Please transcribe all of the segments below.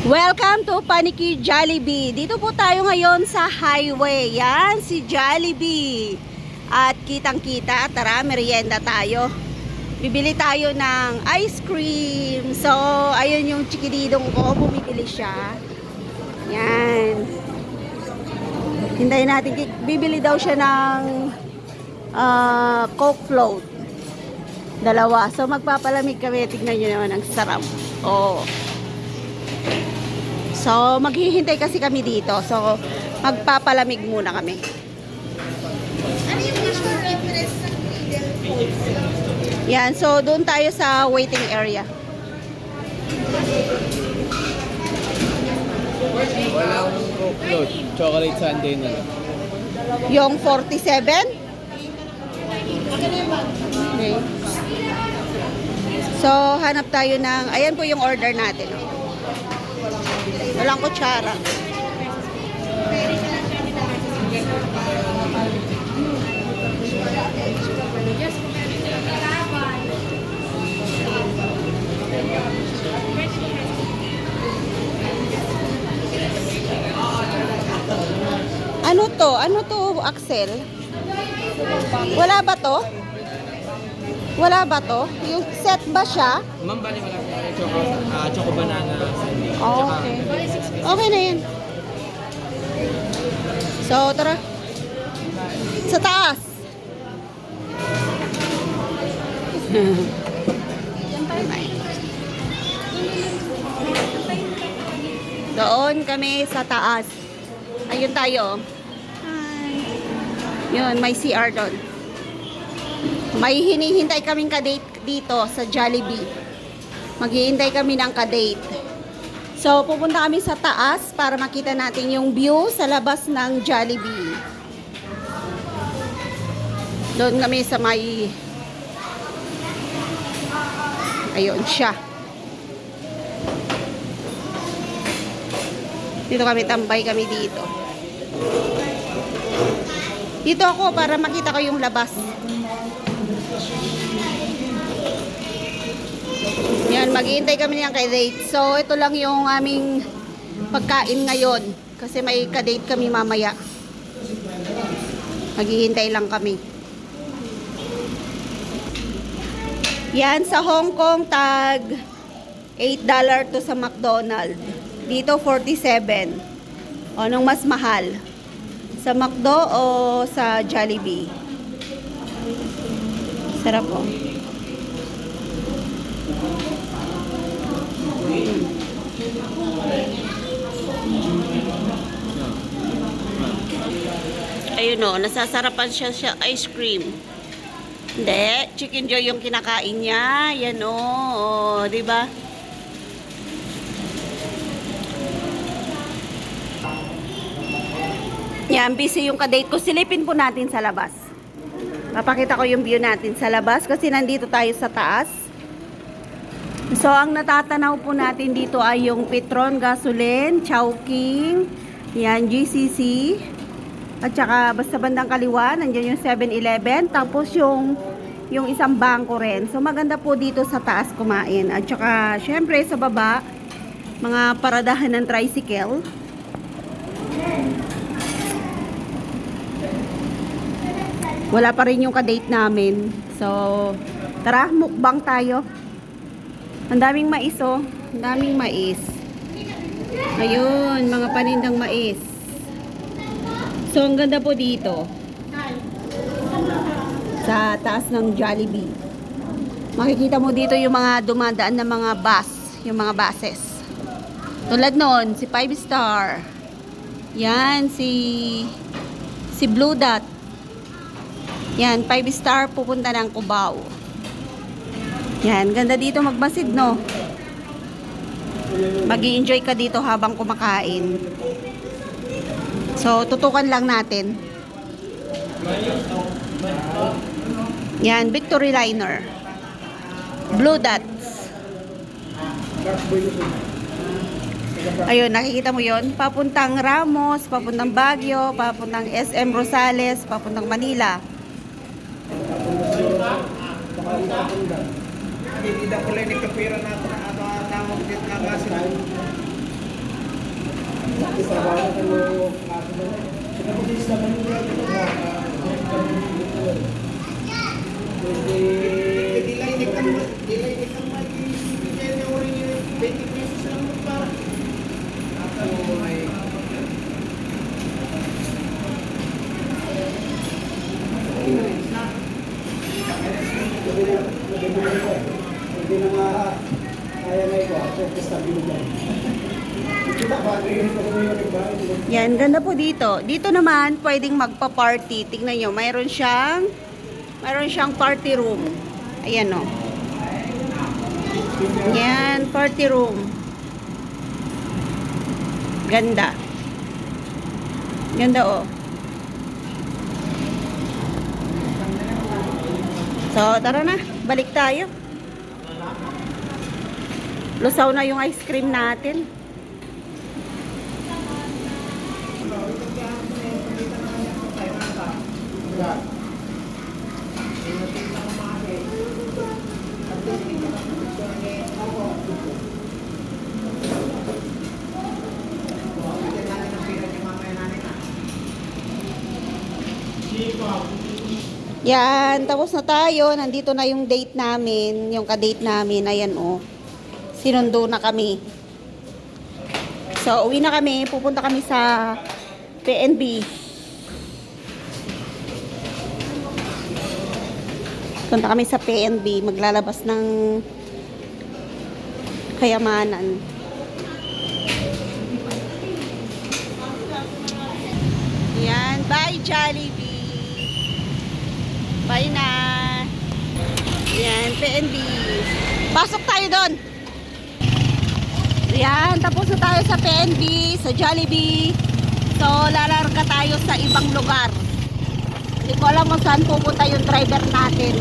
Welcome to Paniki Jollibee. Dito po tayo ngayon sa highway. Yan, si Jollibee. At kitang-kita, tara, merienda tayo. Bibili tayo ng ice cream. So, ayun yung chikididong ko. Bumibili siya. Yan. Hintayin natin. Bibili daw siya ng Coke float. Dalawa. So, magpapalamig kami. Tignan nyo naman ang sarap. Oh. So, maghihintay kasi kami dito. So, magpapalamig muna kami. Ano yung gusto reference sa Yan. So, doon tayo sa waiting area. Walang Coke float. Chocolate sundae na lang. Yung 47? Okay. So, hanap tayo ng, ayan po yung order natin. Oh. Walang kutsara. Ano to? Ano to, Axel? Wala ba to? Wala ba to? Yung set ba siya? Ma'am, bali wala tayo. Choco banana sundae. Oh, okay. Okay na yan. So, tara. Sa taas. Doon kami sa taas. Ayun tayo. Hi. Yun, may CR doon. May hinihintay kaming kadate dito sa Jollibee. Maghihintay kami ng kadate. So, pupunta kami sa taas para makita natin yung view sa labas ng Jollibee. Doon kami sa may... Ayun siya. Dito kami, tambay kami dito. Dito ako para makita ko yung labas. Yan, maghihintay kami ng kadate. So, ito lang yung aming pagkain ngayon. Kasi may kadate kami mamaya. Maghihintay lang kami. Yan, sa Hong Kong, tag $8 to sa McDonald's. Dito, 47. O, anong mas mahal? Sa McDo o sa Jollibee? Sarap po. Ayun o, nasasarapan siya ice cream. Hindi, Chicken Joy yung kinakain niya. Yan o, di ba? Yan, busy yung kadate ko. Silipin po natin sa labas. Papakita ko yung view natin sa labas kasi nandito tayo sa taas. So, ang natatanaw po natin dito ay yung Petron Gasoline, Chowking, yan, GCC, at saka basta bandang kaliwa, nandiyan yung 7-Eleven, tapos yung isang bangko rin. So, maganda po dito sa taas kumain. At saka, syempre, sa baba, mga paradahan ng tricycle. Wala pa rin yung kadate namin. So, tara, mukbang tayo. Ang daming mais, oh. Ang daming mais. Ayun, mga panindang mais. So, ang ganda po dito. Sa taas ng Jollibee. Makikita mo dito yung mga dumadaan na mga bus. Yung mga buses. Tulad nun, si 5 Star. Yan, si Blue Dot. Yan, 5 Star pupunta ng Cubao. Yan, ganda dito magmasid, no? Mag-i-enjoy ka dito habang kumakain. So, tutukan lang natin. Yan, Victory Liner. Blue Dots. Ayun, nakikita mo yon, papuntang Ramos, papuntang Baguio, papuntang SM Rosales, papuntang Manila. Hindi na pala ni kapira na tawag din na kasi. Hindi na kaya na ito. Focus na binigyan. Kita ba? Yan, ganda po dito. Dito naman, pwedeng magpa-party. Tingnan nyo, mayroon siyang party room. Ayan o. Yan, party room. Ganda. Ganda o. So, tara na. Balik tayo. Lusaw na yung ice cream natin. Yan, tapos na tayo. Nandito na yung date namin, yung ka-date namin. Ayan oh. Sinundo na kami. So, uwi na kami. Pupunta kami sa PNB. Punta kami sa PNB. Maglalabas ng kayamanan. Yan. Bye, Jollibee. Bye na. Yan, PNB. Pasok tayo doon. Yan, tapos na tayo sa PNB, sa Jollibee. So, lalarga tayo sa ibang lugar. Hindi ko alam kung saan pupunta yung driver natin.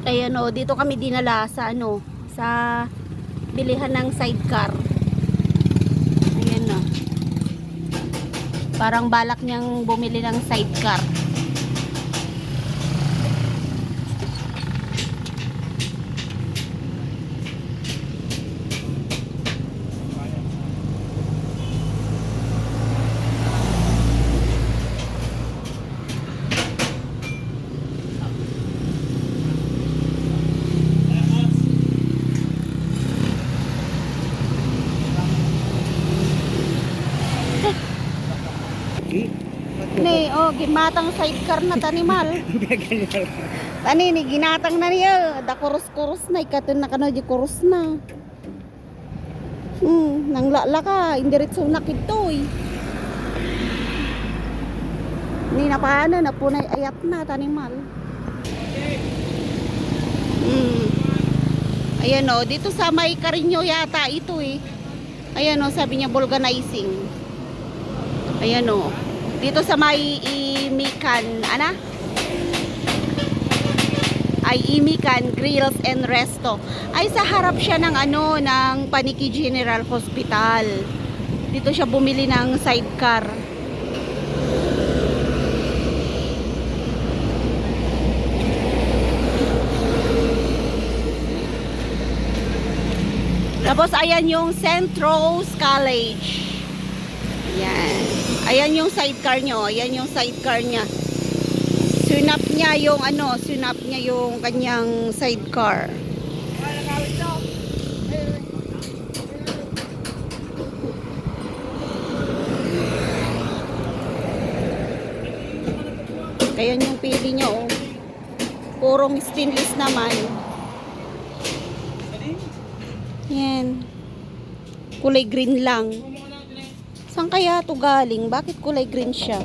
Ayan o, dito kami dinala sa ano, sa bilihan ng sidecar. Ayan o. Parang balak niyang bumili ng sidecar. oh, gimatang sidecar na tanimal. Tani ni ginatang na niya, da kurus-kurus na ikaton na kano di kurus na. Nang laka, indiretso na kitoy. Ni na paano na punay ayat na tanimal. Ayan o, dito sa may Carino yata ito eh. Ayan o, sabi niya vulcanizing. Ayan o. Dito sa may Imikan, Imikan Grills and Resto. Ay sa harap siya ng ng Paniki General Hospital. Dito siya bumili ng sidecar. Tapos ayan yung St. Rose College. Ayan. Ayan yung sidecar nyo. Ayan yung sidecar niya. Sunap niya yung sunap niya yung kanyang sidecar. Ayan yung pili niya oh. Purong stainless naman. Yan. Kulay green lang. Saan kaya ito galing? Bakit kulay green siya?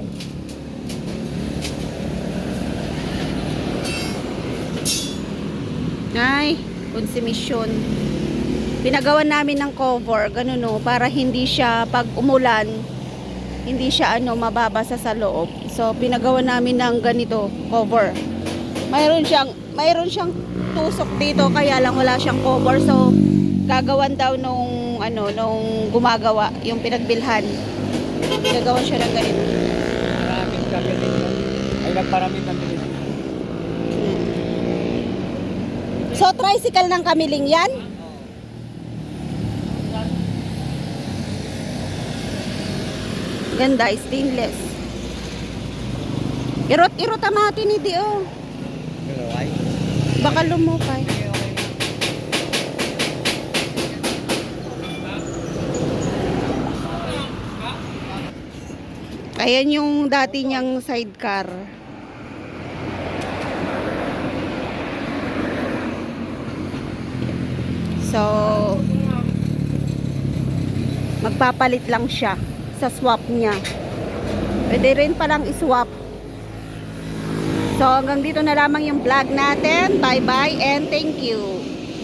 Ay, konsumisyon. Pinagawan namin ng cover, ganun no, para hindi siya pag umulan, hindi siya mababasa sa loob. So, pinagawan namin ng ganito, cover. Mayroon siyang tusok dito, kaya lang wala siyang cover. So, gagawan daw nung gumagawa, yung pinagbilhan. Gagawan siya ng ganito. Maraming kami rin. Ay, nagparami kami rin. So, tricycle ng Kamiling yan? Ganda, stainless. Irot-irot amati ni di oh. Pero ay. Baka lumukay. Ayan yung dati niyang sidecar. So, magpapalit lang siya sa swap niya. Pwede rin palang iswap. So, hanggang dito na lamang yung vlog natin. Bye-bye and thank you.